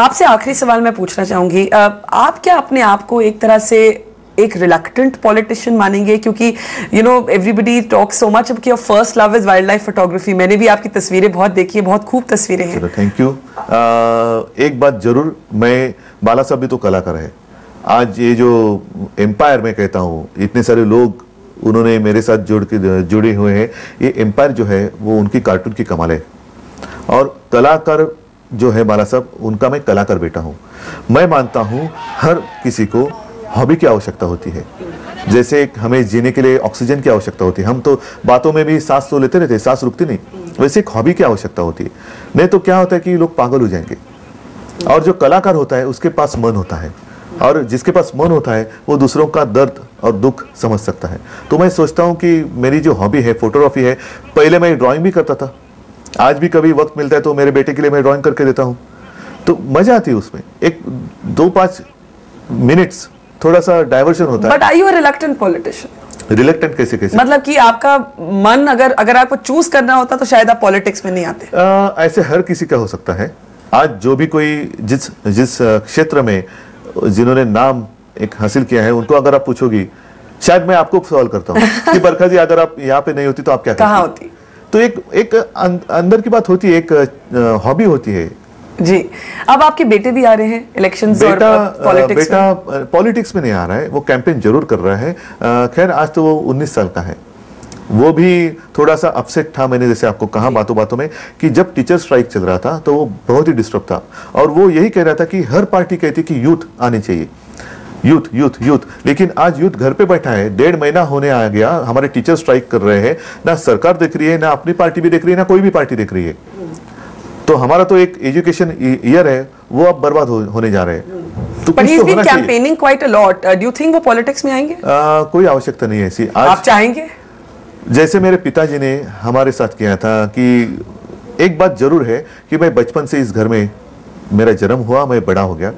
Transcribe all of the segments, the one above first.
आपसे आखिरी सवाल मैं पूछना चाहूंगी, आप क्या अपने आप को एक तरह से एक रिलक्टेंट पॉलिटिशियन मानेंगे? क्योंकि एवरीबडी टॉक सो मच कि your first love is wild life photography. मैंने भी आपकी तस्वीरें बहुत देखी है, बहुत खूब तस्वीरें हैं। Thank you. एक बात जरूर, मैं बाला साहब भी तो कलाकार है। आज ये जो एम्पायर मैं कहता हूँ, इतने सारे लोग उन्होंने मेरे साथ जुड़े हुए हैं, ये एम्पायर जो है वो उनकी कार्टून की कमाल है। और कलाकार जो है बाला साहब, उनका मैं कलाकार बेटा हूँ। मैं मानता हूँ हर किसी को हॉबी की आवश्यकता होती है। जैसे हमें जीने के लिए ऑक्सीजन की आवश्यकता होती है, हम तो बातों में भी सांस तो लेते रहते, सांस रुकती नहीं, वैसे एक हॉबी की आवश्यकता होती है। नहीं तो क्या होता है कि लोग पागल हो जाएंगे। और जो कलाकार होता है उसके पास मन होता है, और जिसके पास मन होता है वो दूसरों का दर्द और दुख समझ सकता है। तो मैं सोचता हूँ कि मेरी जो हॉबी है फोटोग्राफी है। पहले मैं ड्राइंग भी करता था, आज भी कभी वक्त मिलता है तो मेरे बेटे के लिए मैं ड्राइंग करके देता हूँ, तो मजा आती है उसमें। एक 2-5 मिनट्स थोड़ा सा डाइवर्शन होता है। But are you a reluctant politician? Reluctant कैसे? मतलब कि आपका मन अगर आपको चूज करना होता तो शायद आप पॉलिटिक्स में नहीं आते। ऐसे हर किसी का हो सकता है। आज जो भी कोई जिस क्षेत्र में जिन्होंने नाम एक हासिल किया है, उनको अगर आप पूछोगी, शायद मैं आपको सवाल करता हूँ कि बरखा जी अगर आप यहाँ पे नहीं होती तो आप क्या कहाँ होती? तो एक अंदर की बात होती है, एक हॉबी होती है जी। अब आपके बेटे भी आ रहे हैं इलेक्शंस और पॉलिटिक्स। बेटा पॉलिटिक्स में नहीं आ रहा है, वो कैंपेन जरूर कर रहा है। खैर आज तो वो 19 साल का है। वो भी थोड़ा सा अपसेट था, मैंने जैसे आपको कहा बातों बातों में कि जब टीचर स्ट्राइक चल रहा था तो वो बहुत ही डिस्टर्ब था, और वो यही कह रहा था कि हर पार्टी कहती कि यूथ आनी चाहिए, यूथ यूथ यूथ। लेकिन आज यूथ घर पे बैठा है, 1.5 महीना होने आ गया, हमारे टीचर स्ट्राइक कर रहे हैं, ना सरकार देख रही है, ना अपनी पार्टी भी देख रही है, ना कोई भी पार्टी देख रही है। तो हमारा तो एक एजुकेशन ईयर है, वो अब बर्बाद होने जा रहे हैं। तो But he's been campaigning quite a lot. Do you think वो पॉलिटिक्स में आएंगे? कोई आवश्यकता नहीं है ऐसी। आप चाहेंगे? जैसे मेरे पिताजी ने हमारे साथ किया था कि एक बात जरूर है कि मैं बचपन से इस घर में मेरा जन्म हुआ, मैं बड़ा हो गया।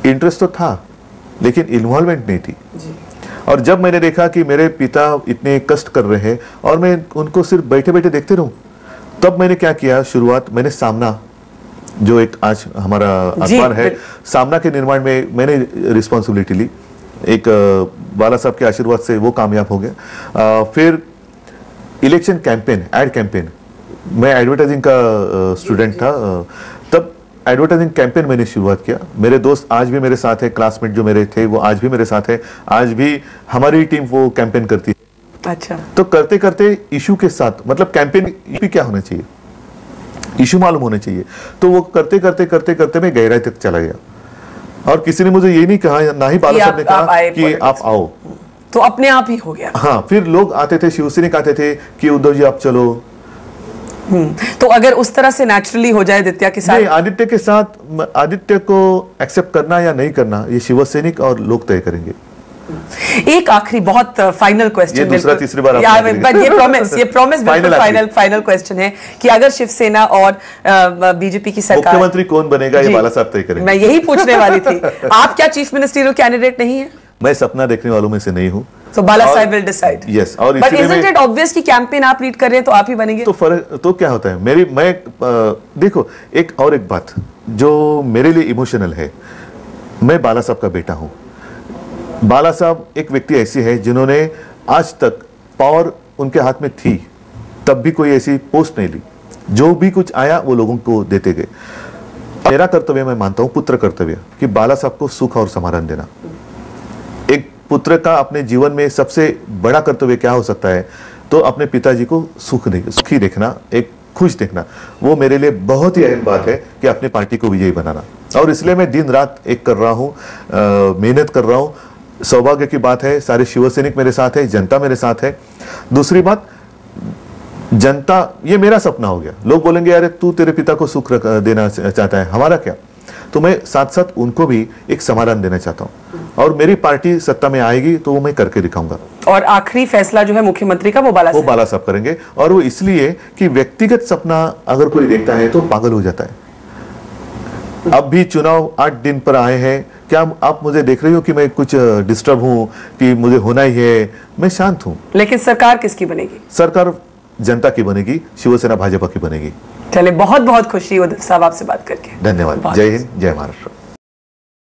इंटरेस्ट तो था लेकिन इन्वॉल्वमेंट नहीं थी। और जब मैंने देखा कि मेरे पिता इतने कष्ट कर रहे हैं और मैं उनको सिर्फ बैठे बैठे देखते रहूं, तब मैंने क्या किया, शुरुआत मैंने सामना, जो एक आज हमारा अखबार है, सामना के निर्माण में मैंने रिस्पॉन्सिबिलिटी ली। एक बाला साहब के आशीर्वाद से वो कामयाब हो गया। फिर इलेक्शन कैंपेन, एड कैंपेन, मैं एडवर्टाइजिंग का स्टूडेंट था, तब एडवर्टाइजिंग कैंपेन मैंने शुरुआत किया। मेरे दोस्त आज भी मेरे साथ है, क्लासमेट जो मेरे थे वो आज भी मेरे साथ है, आज भी हमारी टीम वो कैंपेन करती है। अच्छा। तो करते करते इशू के साथ, मतलब कैंपेन क्या होना चाहिए, इशू मालूम होने चाहिए, तो वो करते करते करते करते मैं गहराई तक चला गया। और किसी ने मुझे ये नहीं कहा, ना ही बाला साहब ने कहा कि आप आओ, तो अपने आप ही हो गया। हाँ, फिर लोग आते थे, शिवसैनिक आते थे कि उद्धव जी आप चलो। तो अगर उस तरह से नेचुरली हो जाए दित्या के साथ, नहीं, आदित्य के साथ, आदित्य को एक्सेप्ट करना या नहीं करना ये शिवसैनिक और लोग तय करेंगे। एक आखिरी बहुत फाइनल क्वेश्चन, ये दूसरा तीसरी बार ये प्रॉमिस फाइनल क्वेश्चन है कि अगर शिवसेना और बीजेपी की सरकार, मुख्यमंत्री कौन बनेगा ये बाला साहब तय करेंगे। मैं यही पूछने वाली थी। आप क्या चीफ मिनिस्टरियल कैंडिडेट नहीं है? मैं सपना देखने वालों में से नहीं हूँ। तो बाला साहब विल डिसाइड। यस। और बट इजंट इट ऑब्वियस कि कैंपेन आप लीड कर रहे हैं तो आप ही बनेंगे? तो फर्क तो क्या होता है, देखो एक बात जो मेरे लिए इमोशनल है, मैं बाला साहब का बेटा हूं। बाला साहब एक व्यक्ति ऐसी है जिन्होंने आज तक पावर उनके हाथ में थी, तब भी कोई ऐसी पोस्ट नहीं ली, जो भी कुछ आया वो लोगों को देते गए। मेरा कर्तव्य, मैं मानता हूं पुत्र कर्तव्य, कि बाला साहब को सुख और समाधान देना। एक पुत्र का अपने जीवन में सबसे बड़ा कर्तव्य क्या हो सकता है, तो अपने पिताजी को सुखी देखना, एक खुश देखना। वो मेरे लिए बहुत ही अहम बात है कि अपनी पार्टी को विजयी बनाना, और इसलिए मैं दिन रात एक कर रहा हूं, मेहनत कर रहा हूं। सौभाग्य की बात है, सारे शिवसैनिक मेरे साथ है, जनता मेरे साथ है। दूसरी बात, जनता, ये मेरा सपना हो गया। लोग बोलेंगे यार तू तेरे पिता को सुख देना चाहता है, हमारा क्या? तो मैं साथ साथ उनको भी एक समाधान देना चाहता हूं, और मेरी पार्टी सत्ता में आएगी तो वो मैं करके दिखाऊंगा। और आखिरी फैसला जो है मुख्यमंत्री का वो बाला साहब करेंगे। और वो इसलिए कि व्यक्तिगत सपना अगर कोई देखता है तो पागल हो जाता है। अब भी चुनाव 8 दिन पर आए हैं, क्या आप मुझे देख रही हो कि मैं कुछ डिस्टर्ब हूं कि मुझे होना ही है? मैं शांत हूं। लेकिन सरकार किसकी बनेगी? सरकार जनता की बनेगी, शिवसेना भाजपा की बनेगी। चले, बहुत बहुत खुशी उदित साहब आपसे बात करके। धन्यवाद। जय हिंद, जय महाराष्ट्र।